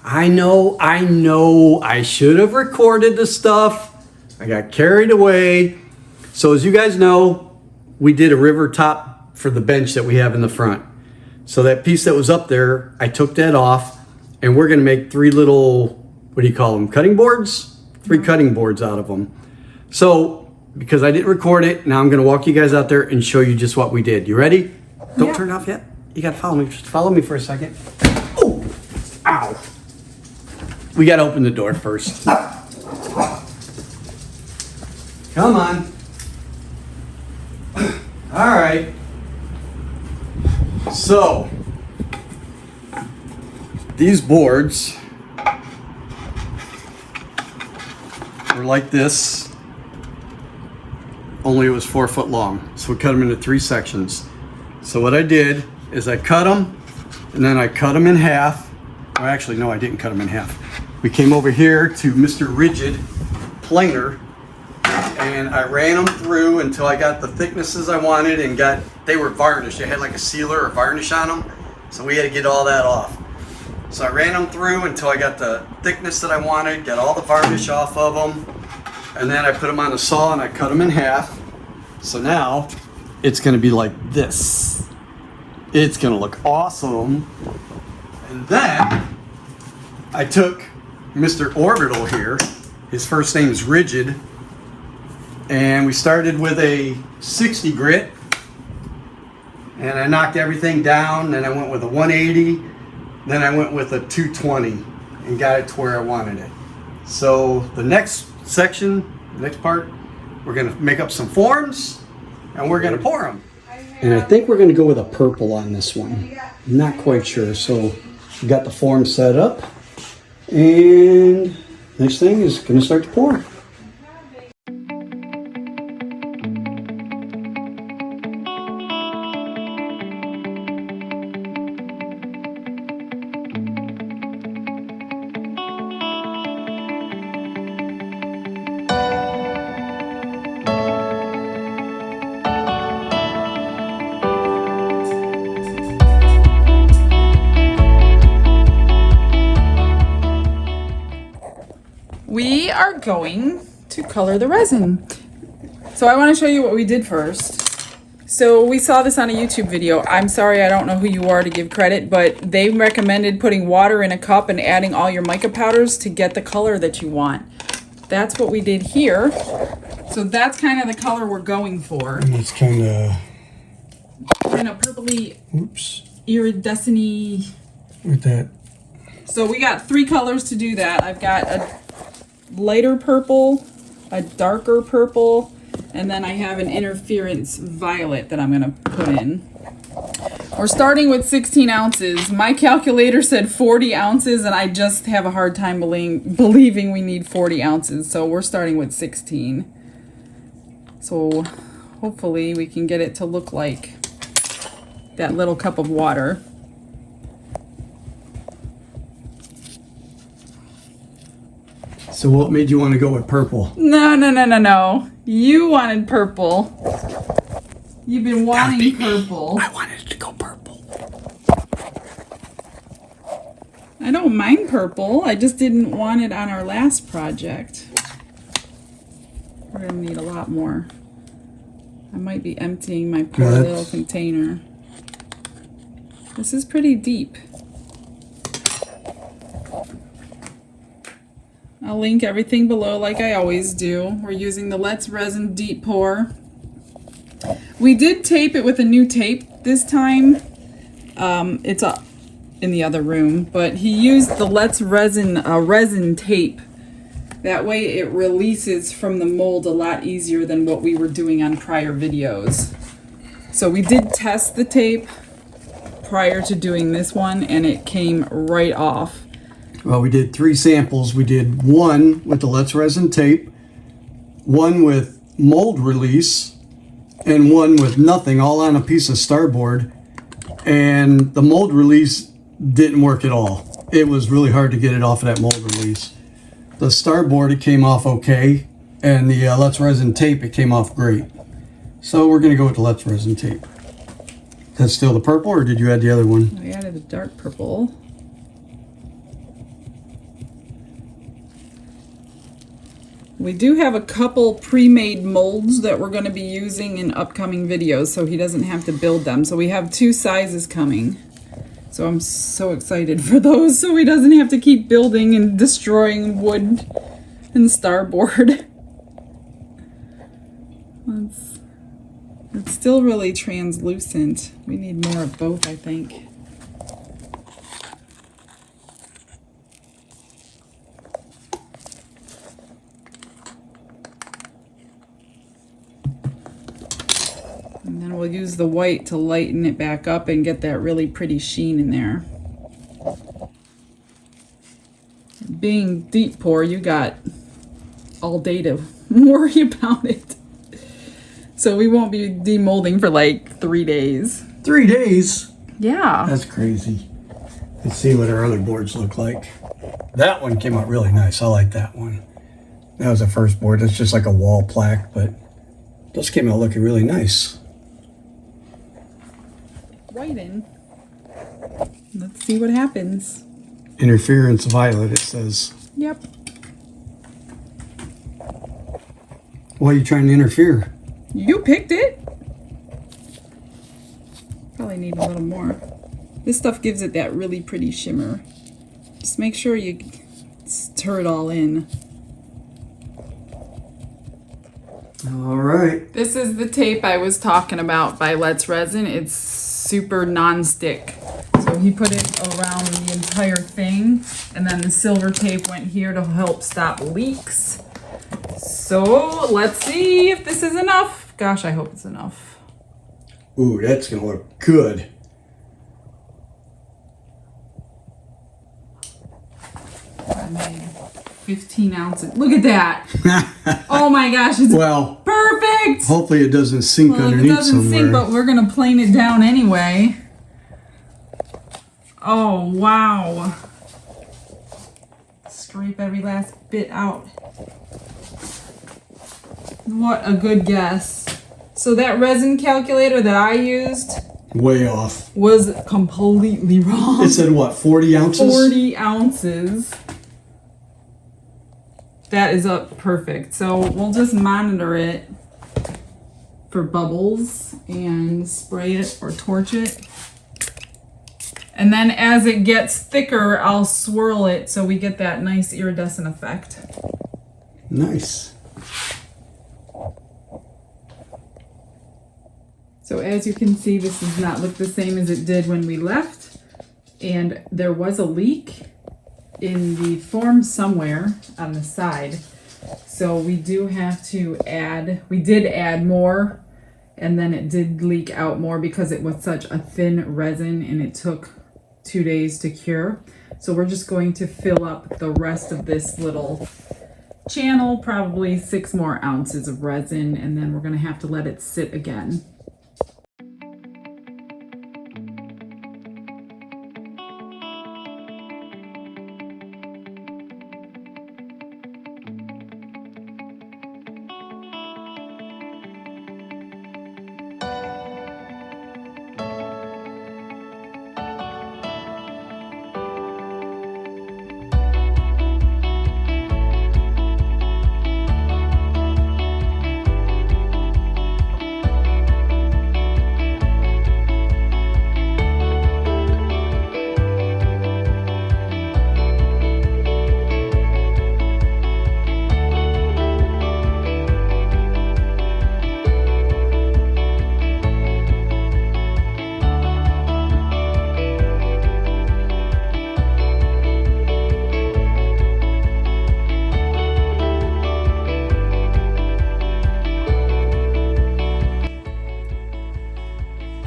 I know. I should have recorded the stuff. I got carried away. So as you guys know, we did a river top for the bench that we have in the front. So that piece that was up there, I took that off, and we're gonna make 3 little, what do you call them, cutting boards? 3 cutting boards out of them. So, because I didn't record it, now I'm gonna walk you guys out there and show you just what we did. You ready? Don't turn it off yet. You gotta follow me. Just follow me for a second. Oh, ow. We gotta open the door first. Come on. All right. So, these boards were like this, only it was 4 foot long. So we cut them into 3 sections. So what I did is I cut them, and then I cut them in half. Well, actually, no, I didn't cut them in half. We came over here to Mr. Rigid Planer, and I ran them through until I got the thicknesses I wanted, and they were varnished. They had like a sealer or varnish on them, so we had to get all that off. So I ran them through until I got the thickness that I wanted, got all the varnish off of them, and then I put them on the saw and I cut them in half. So now it's gonna be like this. It's gonna look awesome. And then I took Mr. Orbital here, his first name is Rigid, and we started with a 60 grit, and I knocked everything down, then I went with a 180, then I went with a 220 and got it to where I wanted it. So the next section, the next part, we're gonna make up some forms and we're gonna pour them. And I think we're gonna go with a purple on this one. I'm not quite sure. So we got the form set up, and next thing is gonna start to pour. We are going to color the resin. So I want to show you what we did first. So we saw this on a YouTube video. I'm sorry, I don't know who you are to give credit, but they recommended putting water in a cup and adding all your mica powders to get the color that you want. That's what we did here. So that's kind of the color we're going for. And it's kind of purpley, iridescent-y. With that. So we got 3 colors to do that. I've got a lighter purple, a darker purple, and then I have an interference violet that I'm gonna put in. We're starting with 16 ounces. My calculator said 40 ounces, and I just have a hard time believing we need 40 ounces. So we're starting with 16. So hopefully we can get it to look like that little cup of water. So what made you want to go with purple? No. You wanted purple. You've been wanting purple. I wanted it to go purple. I don't mind purple. I just didn't want it on our last project. We're gonna need a lot more. I might be emptying my poor little container. This is pretty deep. I'll link everything below like I always do. We're using the Let's Resin Deep Pour. We did tape it with a new tape this time. It's up in the other room, but he used the Let's Resin resin tape. That way it releases from the mold a lot easier than what we were doing on prior videos. So we did test the tape prior to doing this one, and it came right off. Well, we did 3 samples. We did one with the Let's Resin tape, one with mold release, and one with nothing, all on a piece of starboard. And the mold release didn't work at all. It was really hard to get it off of that mold release. The starboard, it came off okay, and the Let's Resin tape, it came off great. So we're going to go with the Let's Resin tape. That's still the purple, or did you add the other one? I added a dark purple. We do have a couple pre-made molds that we're going to be using in upcoming videos, so he doesn't have to build them. So we have 2 sizes coming. So I'm so excited for those, so he doesn't have to keep building and destroying wood and starboard. It's still really translucent. We need more of both, I think. And then we'll use the white to lighten it back up and get that really pretty sheen in there. Being deep pour, you got all day to worry about it. So we won't be demolding for like 3 days. 3 days? Yeah. That's crazy. Let's see what our other boards look like. That one came out really nice. I like that one. That was the first board. It's just like a wall plaque, but those came out looking really nice. Right in. Let's see what happens. Interference violet, it says. Yep. Why are you trying to interfere? You picked it. Probably need a little more. This stuff gives it that really pretty shimmer. Just make sure you stir it all in. All right. This is the tape I was talking about by Let's Resin. It's super non-stick. So he put it around the entire thing, and then the silver tape went here to help stop leaks. So let's see if this is enough. Gosh, I hope it's enough. Ooh, that's gonna look good. I made 15 ounces. Look at that. Oh my gosh, it's Well, perfect. hopefully it doesn't sink Well, underneath it doesn't somewhere. sink, but we're gonna plane it down anyway. Oh, wow. Scrape every last bit out. What a good guess. So that resin calculator that I used Way off. was completely wrong. It said what, 40 ounces? 40 ounces. That is up perfect. So we'll just monitor it for bubbles and spray it or torch it. And then as it gets thicker, I'll swirl it so we get that nice iridescent effect. Nice. So as you can see, this does not look the same as it did when we left. And there was a leak in the form somewhere on the side. So we do have to add, we did add more, and then it did leak out more because it was such a thin resin and it took 2 days to cure. So we're just going to fill up the rest of this little channel, probably 6 more ounces of resin, and then we're gonna have to let it sit again.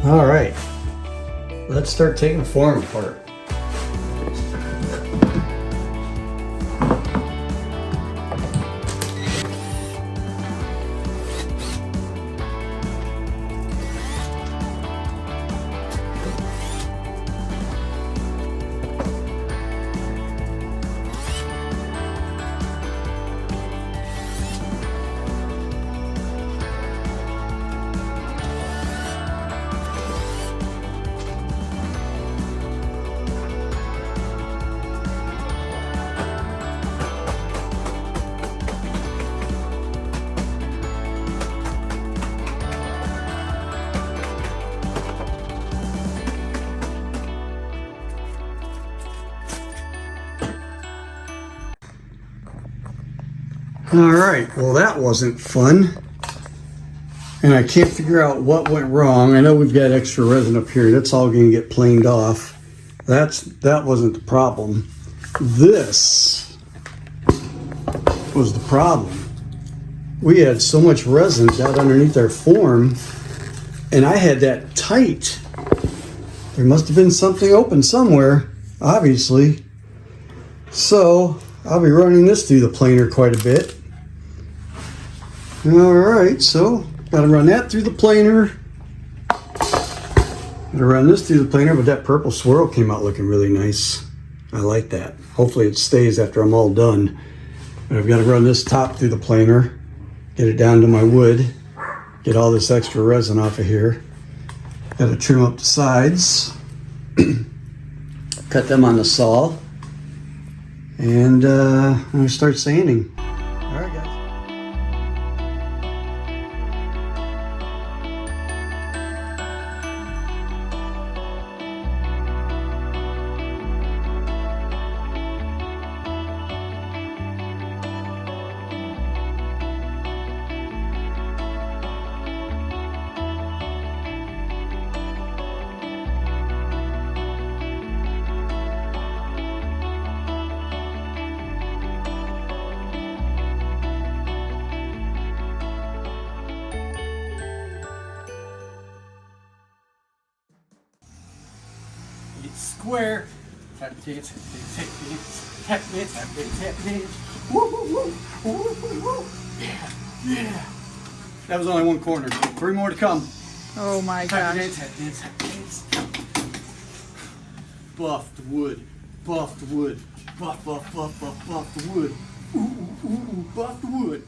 All right. Let's start taking the form apart. All right, well that wasn't fun. And I can't figure out what went wrong. I know we've got extra resin up here. That's all gonna get planed off. That wasn't the problem. This was the problem. We had so much resin out underneath our form, and I had that tight. There must have been something open somewhere, obviously. So I'll be running this through the planer quite a bit. All right, so gotta run that through the planer. Gotta run this through the planer, but that purple swirl came out looking really nice. I like that. Hopefully it stays after I'm all done. But I've gotta run this top through the planer, get it down to my wood, get all this extra resin off of here. Gotta trim up the sides, cut them on the saw, and I'm gonna start sanding. All right, guys. Square. Tap dance, tap dance, tap dance, tap dance, tap dance. Woo, woo, woo, woo, woo, woo. Yeah, yeah. That was only one corner. 3 more to come. Oh my Tap gosh. dance, tap dance, tap dance. Buff the wood, buff the wood, buff, buff, buff, buff, buff the wood. Ooh, ooh, ooh, ooh, buff the wood.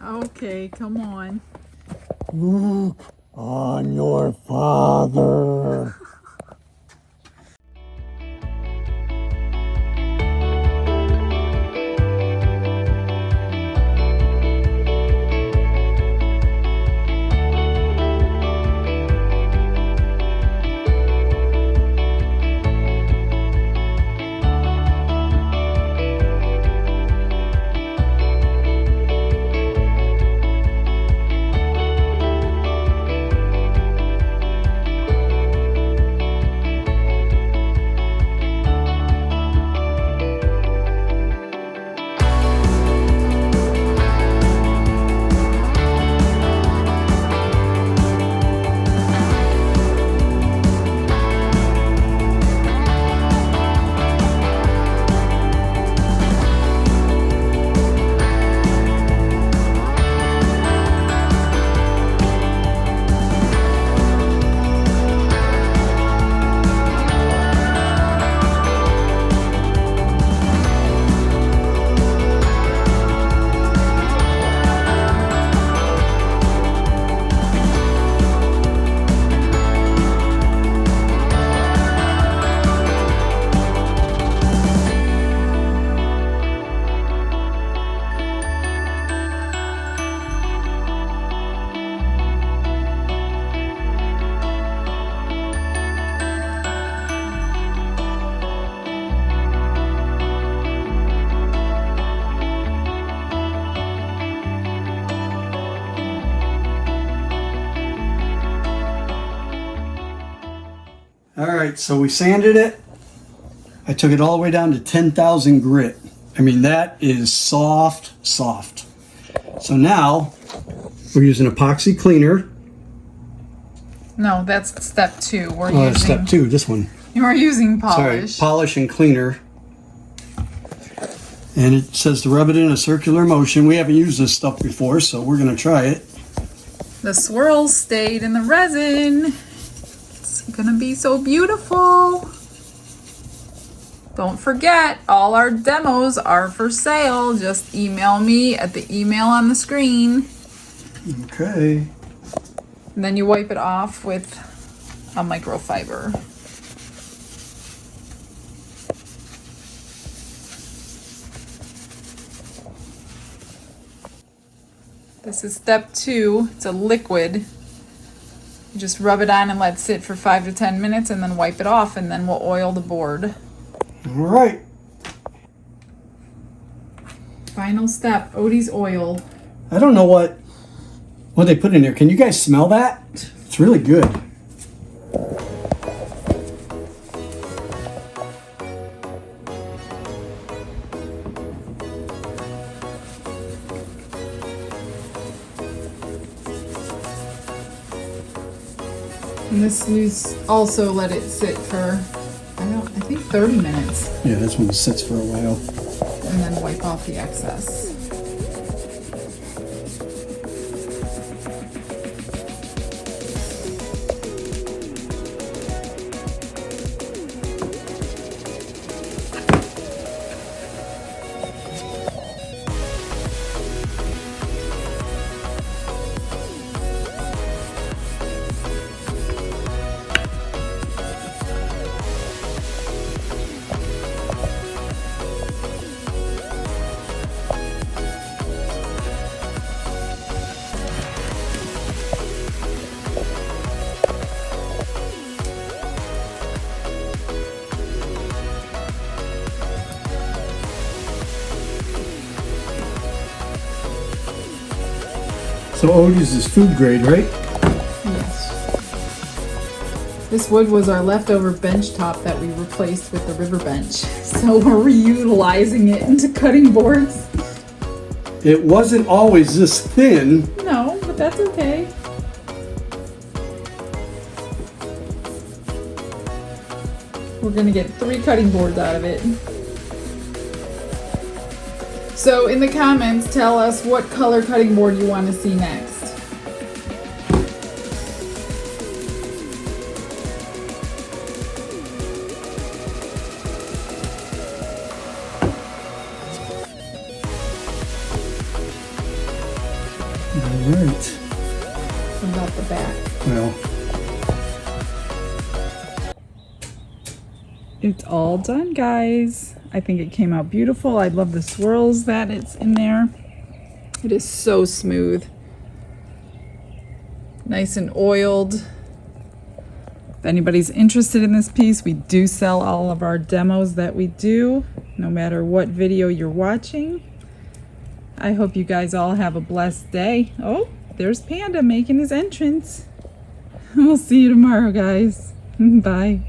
Okay, come on. Look on your father. All right, so we sanded it. I took it all the way down to 10,000 grit. I mean, that is soft, soft. So now we're using epoxy cleaner. No, that's step 2. We're Oh, that's using step 2, this one. We're using Sorry, polish. polish and cleaner. And it says to rub it in a circular motion. We haven't used this stuff before, so we're gonna try it. The swirls stayed in the resin. It's gonna be so beautiful. Don't forget, all our demos are for sale. Just email me at the email on the screen. Okay. And then you wipe it off with a microfiber. This is step 2. It's a liquid. You just rub it on and let it sit for 5 to 10 minutes and then wipe it off, and then we'll oil the board. All right. Final step, Odie's oil. I don't know what they put in there. Can you guys smell that? It's really good. And this you also let it sit for, I think 30 minutes. Yeah, this one sits for a while. And then wipe off the excess. So Odie's is food grade, right? Yes. This wood was our leftover bench top that we replaced with the river bench. So we're reutilizing it into cutting boards. It wasn't always this thin. No, but that's okay. We're gonna get 3 cutting boards out of it. So in the comments, tell us what color cutting board you want to see next. All right. What about the back? Well, it's all done, guys. I think it came out beautiful. I love the swirls that it's in there. It is so smooth. Nice and oiled. If anybody's interested in this piece, we do sell all of our demos that we do, no matter what video you're watching. I hope you guys all have a blessed day. Oh, there's Panda making his entrance. We'll see you tomorrow, guys. Bye.